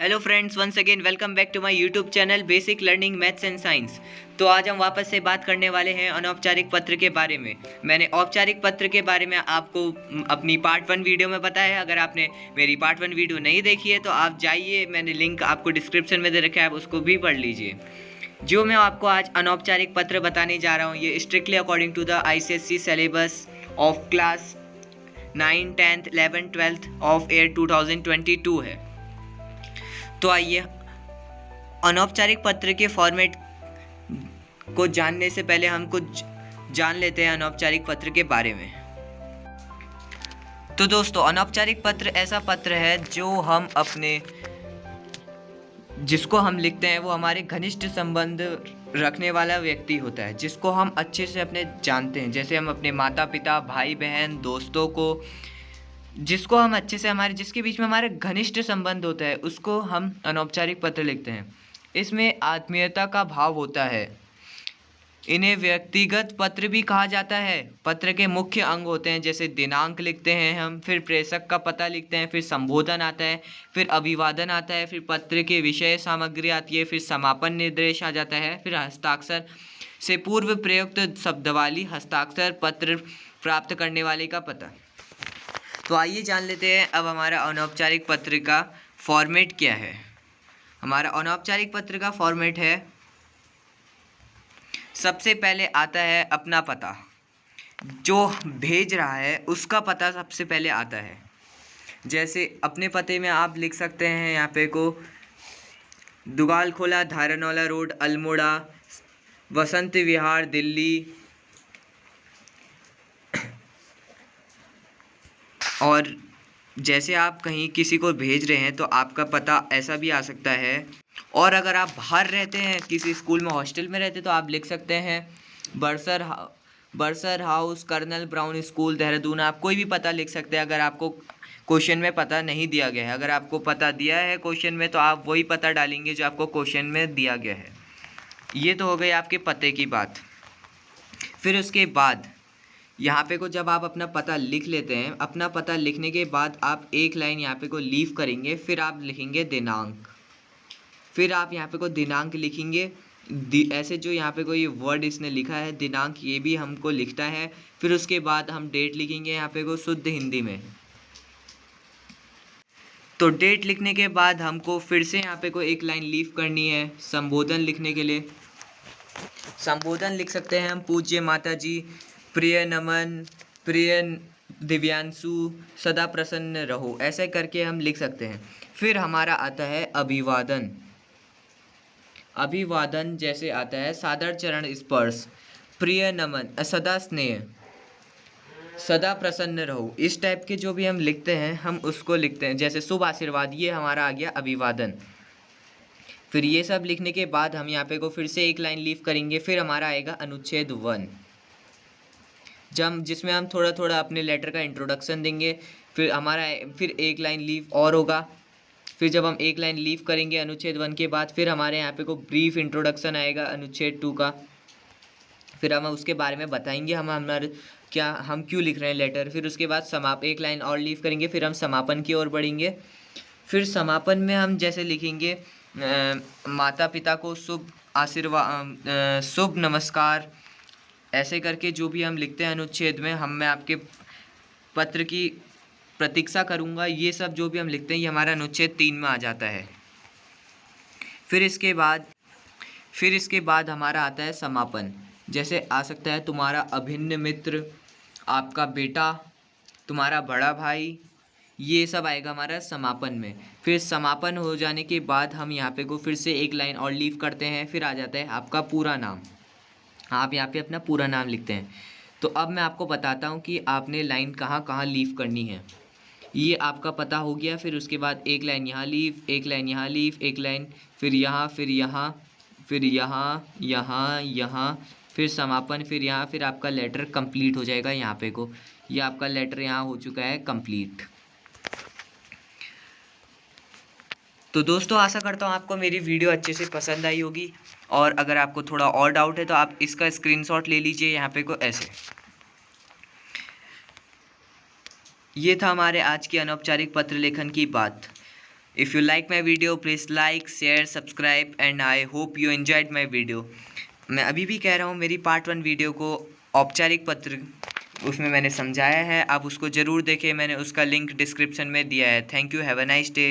Hello friends, once again welcome back to my YouTube channel basic learning maths and science. तो आज हम वापस से बात करने वाले हैं अनौपचारिक पत्र के बारे में। मैंने औपचारिक पत्र के बारे में आपको अपनी पार्ट 1 वीडियो में बताया है। अगर आपने मेरी पार्ट 1 वीडियो नहीं देखी है तो आप जाइए, मैंने लिंक आपको डिस्क्रिप्शन में दे रखा है, आप उसको भी पढ़ लीजिए। जो मैं आपको आज अनौपचारिक पत्र बताने जा रहा हूँ ये strictly according to the ICSE syllabus of class 9, 10th, 11th, 12th of year 2022 है। तो आइए अनौपचारिक पत्र के फॉर्मेट को जानने से पहले हम कुछ जान लेते हैं अनौपचारिक पत्र के बारे में। तो दोस्तों, अनौपचारिक पत्र ऐसा पत्र है जो हम जिसको हम लिखते हैं वो हमारे घनिष्ठ संबंध रखने वाला व्यक्ति होता है, जिसको हम अच्छे से अपने जानते हैं। जैसे हम अपने माता पिता, भाई बहन, दोस्तों को, जिसको हम अच्छे से जिसके बीच में हमारे घनिष्ठ संबंध होता है, उसको हम अनौपचारिक पत्र लिखते हैं। इसमें आत्मीयता का भाव होता है। इन्हें व्यक्तिगत पत्र भी कहा जाता है। पत्र के मुख्य अंग होते हैं, जैसे दिनांक लिखते हैं हम, फिर प्रेषक का पता लिखते हैं, फिर संबोधन आता है, फिर अभिवादन आता है, फिर पत्र के विषय सामग्री आती है, फिर समापन निर्देश आ जाता है, फिर हस्ताक्षर से पूर्व प्रयुक्त शब्दावली, हस्ताक्षर, पत्र प्राप्त करने वाले का पता। तो आइए जान लेते हैं अब हमारा अनौपचारिक पत्र का फॉर्मेट क्या है। हमारा अनौपचारिक पत्र का फॉर्मेट है, सबसे पहले आता है अपना पता। जो भेज रहा है उसका पता सबसे पहले आता है। जैसे अपने पते में आप लिख सकते हैं यहाँ पे को दुगालखोला, धारनौला रोड, अल्मोड़ा, वसंत विहार, दिल्ली। और जैसे आप कहीं किसी को भेज रहे हैं तो आपका पता ऐसा भी आ सकता है। और अगर आप बाहर रहते हैं, किसी स्कूल में, हॉस्टल में रहते, तो आप लिख सकते हैं bursar house, Colonel Brown school, Dehradun. आप कोई भी पता लिख सकते हैं अगर आपको क्वेश्चन में पता नहीं दिया गया है। अगर आपको पता दिया है क्वेश्चन में तो आप वही पता डालेंगे जो आपको क्वेश्चन में दिया गया है। ये तो हो गई आपके पते की बात। फिर उसके बाद यहाँ पे को जब आप अपना पता लिख लेते हैं, अपना पता लिखने के बाद आप एक लाइन यहाँ पे को लीव करेंगे, फिर आप लिखेंगे दिनांक। फिर आप यहाँ पे को दिनांक लिखेंगे। ऐसे जो यहाँ पे को ये वर्ड इसने लिखा है दिनांक, ये भी हमको लिखना है। फिर उसके बाद हम डेट लिखेंगे यहाँ पे को शुद्ध हिंदी में। तो डेट लिखने के बाद हमको फिर से यहाँ पे को एक लाइन लीव करनी है संबोधन लिखने के लिए। संबोधन लिख सकते हैं हम, पूज्य माता जी, प्रिय नमन, प्रिय दिव्यांशु, सदा प्रसन्न रहो, ऐसे करके हम लिख सकते हैं। फिर हमारा आता है अभिवादन। अभिवादन जैसे आता है सादर चरण स्पर्श, प्रिय नमन, सदा स्नेह, सदा प्रसन्न रहो। इस टाइप के जो भी हम लिखते हैं हम उसको लिखते हैं। जैसे शुभ आशीर्वाद, ये हमारा आ गया अभिवादन। फिर ये सब लिखने के बाद हम यहाँ पे को फिर से एक लाइन लीव करेंगे। फिर हमारा आएगा अनुच्छेद 1, जिसमें हम थोड़ा थोड़ा अपने लेटर का इंट्रोडक्शन देंगे। फिर एक लाइन लीव और होगा। फिर जब हम एक लाइन लीव करेंगे अनुच्छेद 1 के बाद, फिर हमारे यहाँ पे को ब्रीफ इंट्रोडक्शन आएगा अनुच्छेद 2 का। फिर हम उसके बारे में बताएंगे हम क्यों लिख रहे हैं लेटर। फिर उसके बाद एक लाइन और लीव करेंगे, फिर हम समापन की ओर बढ़ेंगे। फिर समापन में हम जैसे लिखेंगे माता पिता को शुभ आशीर्वाद, शुभ नमस्कार, ऐसे करके जो भी हम लिखते हैं अनुच्छेद में। मैं आपके पत्र की प्रतीक्षा करूंगा। ये सब जो भी हम लिखते हैं ये हमारा अनुच्छेद 3 में आ जाता है। फिर इसके बाद हमारा आता है समापन। जैसे आ सकता है तुम्हारा अभिन्न मित्र, आपका बेटा, तुम्हारा बड़ा भाई, ये सब आएगा हमारा समापन में। फिर समापन हो जाने के बाद हम यहाँ पे को फिर से एक लाइन और लीव करते हैं। फिर आ जाता है आपका पूरा नाम। आप यहाँ पे अपना पूरा नाम लिखते हैं। तो अब मैं आपको बताता हूँ कि आपने लाइन कहाँ कहाँ लीव करनी है। ये आपका पता हो गया। फिर उसके बाद एक लाइन यहाँ लीव, एक लाइन यहाँ लीव, एक लाइन फिर यहाँ, फिर यहाँ, फिर यहाँ, यहाँ, यहाँ, फिर समापन, फिर यहाँ। फिर आपका लेटर कंप्लीट हो जाएगा यहाँ पे को। ये आपका लेटर यहाँ हो चुका है कंप्लीट। तो दोस्तों, आशा करता हूँ आपको मेरी वीडियो अच्छे से पसंद आई होगी। और अगर आपको थोड़ा और डाउट है तो आप इसका स्क्रीनशॉट ले लीजिए यहाँ पे को ऐसे। ये था हमारे आज की अनौपचारिक पत्र लेखन की बात। If you like my video, please like, share, subscribe and I hope you enjoyed my video. मैं अभी भी कह रहा हूँ, मेरी पार्ट 1 वीडियो को औपचारिक पत्र उसमें मैंने समझाया है, आप उसको ज़रूर देखें, मैंने उसका लिंक डिस्क्रिप्शन में दिया है। Thank you, have a nice day.